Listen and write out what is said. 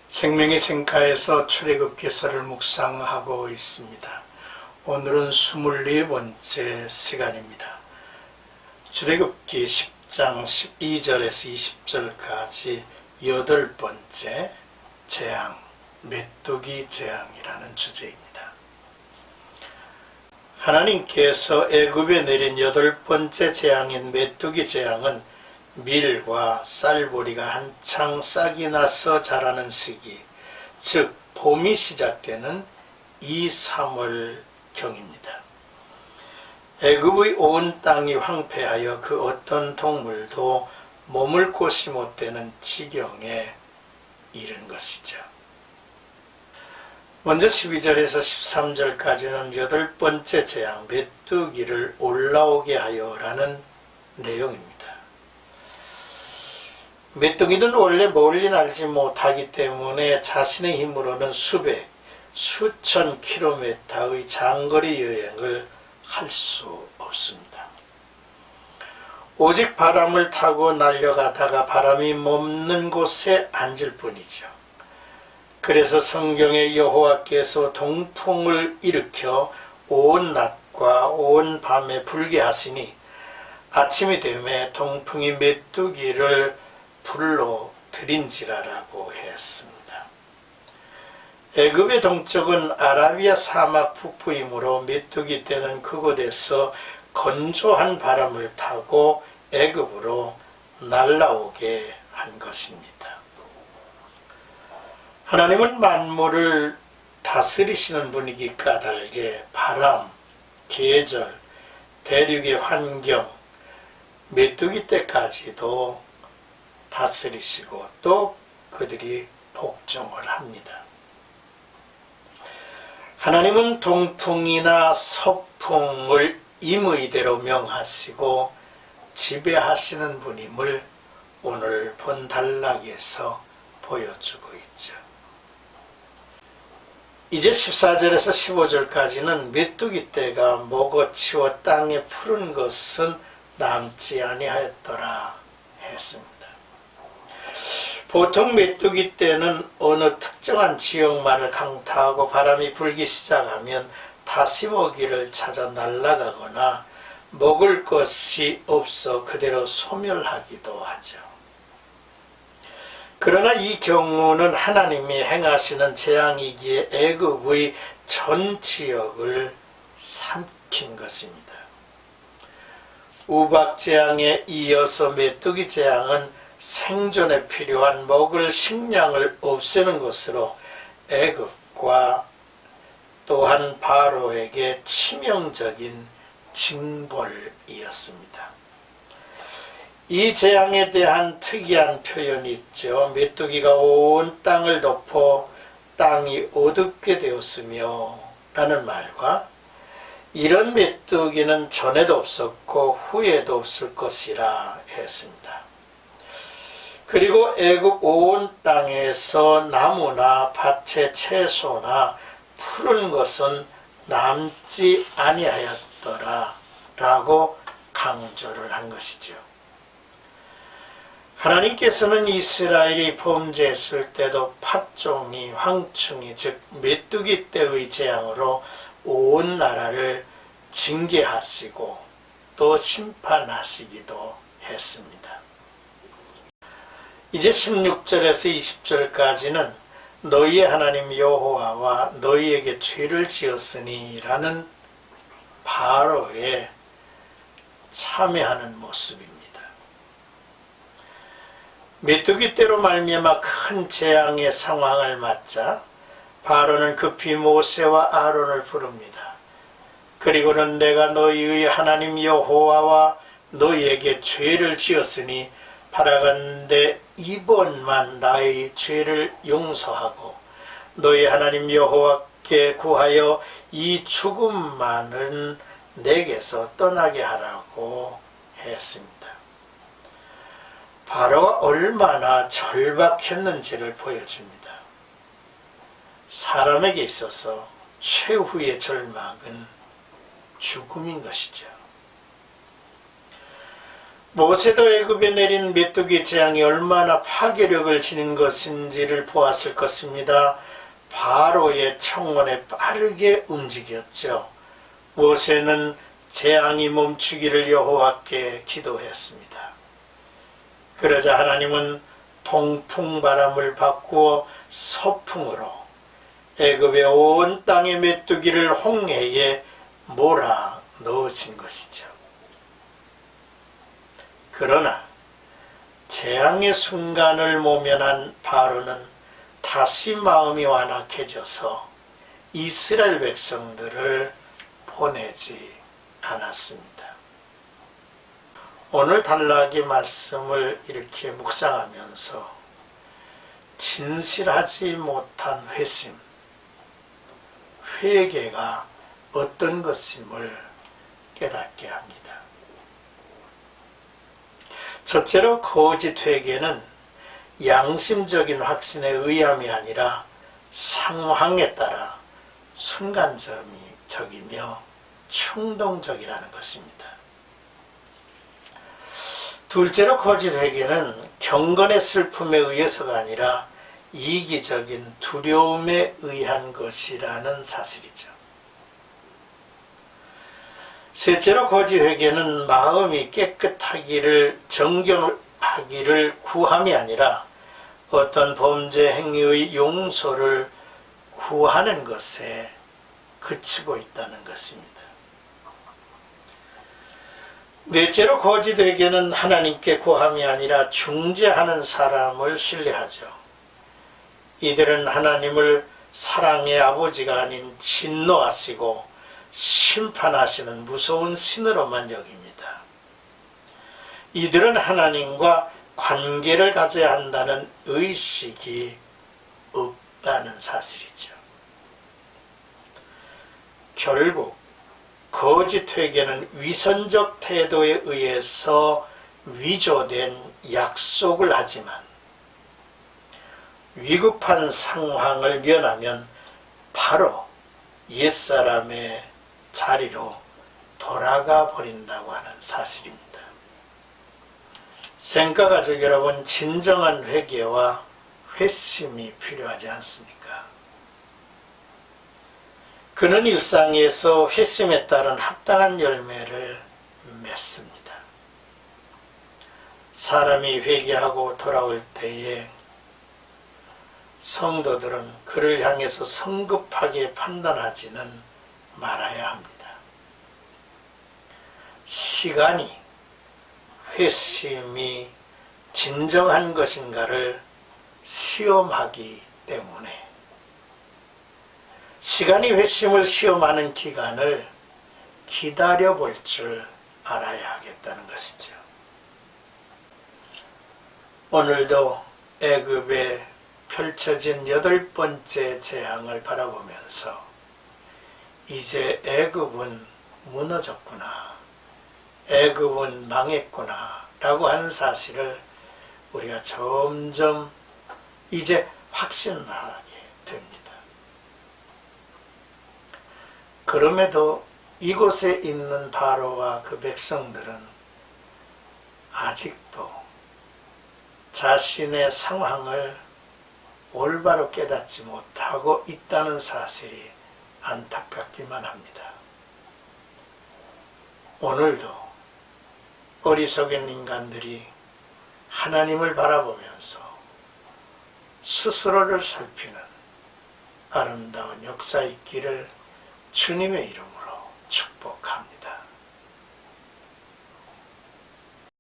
생명의 생가에서 출애굽기서를 묵상하고 있습니다. 오늘은 24번째 시간입니다. 출애굽기 10장 12절에서 20절까지 8번째 재앙, 메뚜기 재앙이라는 주제입니다. 하나님께서 애굽에 내린 8번째 재앙인 메뚜기 재앙은 밀과 쌀보리가 한창 싹이 나서 자라는 시기, 즉 봄이 시작되는 2, 3월경입니다. 애굽의 온 땅이 황폐하여 그 어떤 동물도 머물 곳이 못 되는 지경에 이른 것이죠. 먼저 12절에서 13절까지는 8번째 재앙, 메뚜기를 올라오게 하여라는 내용입니다. 메뚜기는 원래 멀리 날지 못하기 때문에 자신의 힘으로는 수백, 수천 킬로미터의 장거리 여행을 할 수 없습니다. 오직 바람을 타고 날려가다가 바람이 멈는 곳에 앉을 뿐이죠. 그래서 성경에 여호와께서 동풍을 일으켜 온 낮과 온 밤에 불게 하시니 아침이 되매 동풍이 메뚜기를 불로 들인지라라고 했습니다. 애굽의 동쪽은 아라비아 사막 북부이므로 메뚜기 떼는 그곳에서 건조한 바람을 타고 애굽으로 날아오게 한 것입니다. 하나님은 만물을 다스리시는 분이기 까닭에 바람, 계절, 대륙의 환경, 메뚜기 떼까지도 다스리시고 또 그들이 복종을 합니다. 하나님은 동풍이나 서풍을 임의대로 명하시고 지배하시는 분임을 오늘 본 단락에서 보여주고 있죠. 이제 14절에서 15절까지는 메뚜기 떼가 먹어치워 땅에 푸른 것은 남지 아니하였더라 했습니다. 보통 메뚜기 떼는 어느 특정한 지역만을 강타하고 바람이 불기 시작하면 다시 먹이를 찾아 날아가거나 먹을 것이 없어 그대로 소멸하기도 하죠. 그러나 이 경우는 하나님이 행하시는 재앙이기에 애굽의 전 지역을 삼킨 것입니다. 우박 재앙에 이어서 메뚜기 재앙은 생존에 필요한 먹을 식량을 없애는 것으로 애굽과 또한 바로에게 치명적인 징벌이었습니다. 이 재앙에 대한 특이한 표현이 있죠. 메뚜기가 온 땅을 덮어 땅이 어둡게 되었으며 라는 말과 이런 메뚜기는 전에도 없었고 후에도 없을 것이라 했습니다. 그리고 애굽 온 땅에서 나무나 밭의 채소나 푸른 것은 남지 아니하였더라 라고 강조를 한 것이죠. 하나님께서는 이스라엘이 범죄했을 때도 팥종이, 황충이 즉 메뚜기 떼의 재앙으로 온 나라를 징계하시고 또 심판하시기도 했습니다. 이제 16절에서 20절까지는 너희의 하나님 여호와와 너희에게 죄를 지었으니 라는 바로의 참회하는 모습입니다. 메뚜기 떼로 말미암아 큰 재앙의 상황을 맞자 바로는 급히 모세와 아론을 부릅니다. 그리고는 내가 너희의 하나님 여호와와 너희에게 죄를 지었으니 바라건대 이번만 나의 죄를 용서하고 너희 하나님 여호와께 구하여 이 죽음만은 내게서 떠나게 하라고 했습니다. 바로가 얼마나 절박했는지를 보여줍니다. 사람에게 있어서 최후의 절망은 죽음인 것이죠. 모세도 애굽에 내린 메뚜기 재앙이 얼마나 파괴력을 지닌 것인지를 보았을 것입니다. 바로의 청원에 빠르게 움직였죠. 모세는 재앙이 멈추기를 여호와께 기도했습니다. 그러자 하나님은 동풍바람을 바꾸어 서풍으로 애굽의 온 땅의 메뚜기를 홍해에 몰아 넣으신 것이죠. 그러나 재앙의 순간을 모면한 바로는 다시 마음이 완악해져서 이스라엘 백성들을 보내지 않았습니다. 오늘 단락의 말씀을 이렇게 묵상하면서 진실하지 못한 회심, 회개가 어떤 것임을 깨닫게 합니다. 첫째로 거짓 회개는 양심적인 확신에 의함이 아니라 상황에 따라 순간적이며 충동적이라는 것입니다. 둘째로 거짓 회개는 경건의 슬픔에 의해서가 아니라 이기적인 두려움에 의한 것이라는 사실이죠. 셋째로 거짓 회개는 마음이 깨끗하기를, 정결하기를 구함이 아니라 어떤 범죄 행위의 용서를 구하는 것에 그치고 있다는 것입니다. 넷째로 거짓 회개는 하나님께 구함이 아니라 중재하는 사람을 신뢰하죠. 이들은 하나님을 사랑의 아버지가 아닌 진노하시고 심판하시는 무서운 신으로만 여깁니다. 이들은 하나님과 관계를 가져야 한다는 의식이 없다는 사실이죠. 결국 거짓 회개는 위선적 태도에 의해서 위조된 약속을 하지만 위급한 상황을 면하면 바로 옛사람의 자리로 돌아가 버린다고 하는 사실입니다. 생가가족 여러분, 진정한 회개와 회심이 필요하지 않습니까? 그는 일상에서 회심에 따른 합당한 열매를 맺습니다. 사람이 회개하고 돌아올 때에 성도들은 그를 향해서 성급하게 판단하지는 말아야 합니다. 시간이 회심이 진정한 것인가를 시험하기 때문에 시간이 회심을 시험하는 기간을 기다려볼 줄 알아야 하겠다는 것이죠. 오늘도 애굽에 펼쳐진 8번째 재앙을 바라보면서 이제 애굽은 무너졌구나, 애굽은 망했구나 라고 하는 사실을 우리가 점점 이제 확신하게 됩니다. 그럼에도 이곳에 있는 바로와 그 백성들은 아직도 자신의 상황을 올바로 깨닫지 못하고 있다는 사실이 안타깝기만 합니다. 오늘도 어리석은 인간들이 하나님을 바라보면서 스스로를 살피는 아름다운 역사 있기를 주님의 이름으로 축복합니다.